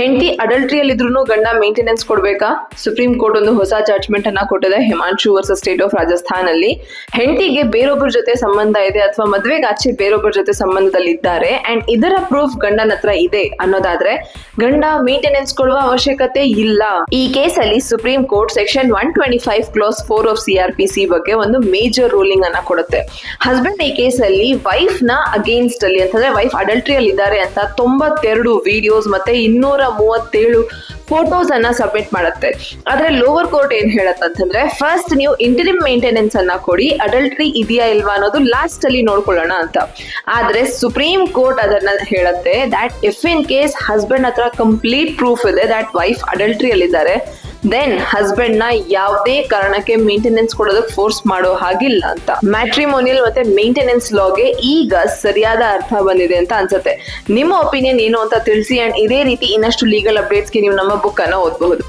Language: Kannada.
ಹೆಂಡತಿ ಅಡಲ್ಟ್ರಿಯಲ್ಲಿ ಇದ್ರೂ ಗಂಡ ಮೇಂಟೆನೆನ್ಸ್ ಕೊಡ್ಬೇಕಾ? ಸುಪ್ರೀಂ ಕೋರ್ಟ್ ಒಂದು ಹೊಸ ಜಡ್ಜ್ಮೆಂಟ್ ಅನ್ನ ಕೊಟ್ಟಿದೆ Himanshu versus state of Rajasthan ಅಲ್ಲಿ. ಹೆಂಡತಿಗೆ ಬೇರೊಬ್ಬರ ಜೊತೆ ಸಂಬಂಧ ಇದೆ ಅಥವಾ ಮದ್ವೆಗೆ ಆಚೆ ಬೇರೊಬ್ಬರ ಜೊತೆ ಸಂಬಂಧದಲ್ಲಿ ಇದ್ದಾರೆ ಅಂಡ್ ಇದರ ಪ್ರೂಫ್ ಗಂಡನ ಹತ್ರ ಇದೆ ಅನ್ನೋದಾದ್ರೆ ಗಂಡ ಮೇಂಟೆನೆನ್ಸ್ ಕೊಡುವ ಅವಶ್ಯಕತೆ ಇಲ್ಲ. ಈ ಕೇಸಲ್ಲಿ supreme court section 125 class 4 of CRPC ಬಗ್ಗೆ ಒಂದು ಮೇಜರ್ ರೂಲಿಂಗ್ ಅನ್ನ ಕೊಡುತ್ತೆ. ಹಸ್ಬೆಂಡ್ ಈ ಕೇಸಲ್ಲಿ ವೈಫ್ ನ ಅಗೇನ್ಸ್ಟ್ ಅಲ್ಲಿ ಅಂತಂದ್ರೆ ವೈಫ್ ಅಡಲ್ಟ್ರಿಯಲ್ಲಿ ಇದ್ದಾರೆ ಅಂತ 92 ವಿಡಿಯೋಸ್ ಮತ್ತೆ 237 ಫೋಟೋಸ್ ಅನ್ನ ಸಬ್ಮಿಟ್ ಮಾಡುತ್ತೆ. ಆದ್ರೆ ಲೋವರ್ ಕೋರ್ಟ್ ಏನ್ ಹೇಳತ್ತಂತಂದ್ರೆ ಫಸ್ಟ್ ನೀವು ಇಂಟರಿಮ್ ಮೇಂಟೆನೆನ್ಸ್ ಅನ್ನ ಕೊಡಿ, ಅಡಲ್ಟ್ರಿ ಇದೆಯಾ ಇಲ್ವಾ ಅನ್ನೋದು ಲಾಸ್ಟ್ ಅಲ್ಲಿ ನೋಡ್ಕೊಳ್ಳೋಣ ಅಂತ. ಆದ್ರೆ ಸುಪ್ರೀಂ ಕೋರ್ಟ್ ಅದನ್ನ ಹೇಳುತ್ತೆ that if in case husband ಹತ್ರ ಕಂಪ್ಲೀಟ್ ಪ್ರೂಫ್ ಇದೆ ದಟ್ ವೈಫ್ ಅಡಲ್ಟ್ರಿ ಅಲ್ಲಿ ಇದ್ದಾರೆ, ದೆನ್ ಹಸ್ಬೆಂಡ್ ನ ಯಾವುದೇ ಕಾರಣಕ್ಕೆ ಮೇಂಟೆನೆನ್ಸ್ ಕೊಡೋದಕ್ಕೆ ಫೋರ್ಸ್ ಮಾಡೋ ಹಾಗಿಲ್ಲ ಅಂತ. ಮ್ಯಾಟ್ರಿಮೋನಿಯಲ್ ಮತ್ತೆ ಮೇಂಟೆನೆನ್ಸ್ ಲಾಗೆ ಈಗ ಸರಿಯಾದ ಅರ್ಥ ಬಂದಿದೆ ಅಂತ ಅನ್ಸುತ್ತೆ. ನಿಮ್ಮ ಒಪಿನಿಯನ್ ಏನು ಅಂತ ತಿಳಿಸಿ ಅಂಡ್ ಇದೇ ರೀತಿ ಇನ್ನಷ್ಟು ಲೀಗಲ್ ಅಪ್ಡೇಟ್ಸ್ಗೆ ನೀವು ನಮ್ಮ ಬುಕ್ ಅನ್ನ ಓದಬಹುದು.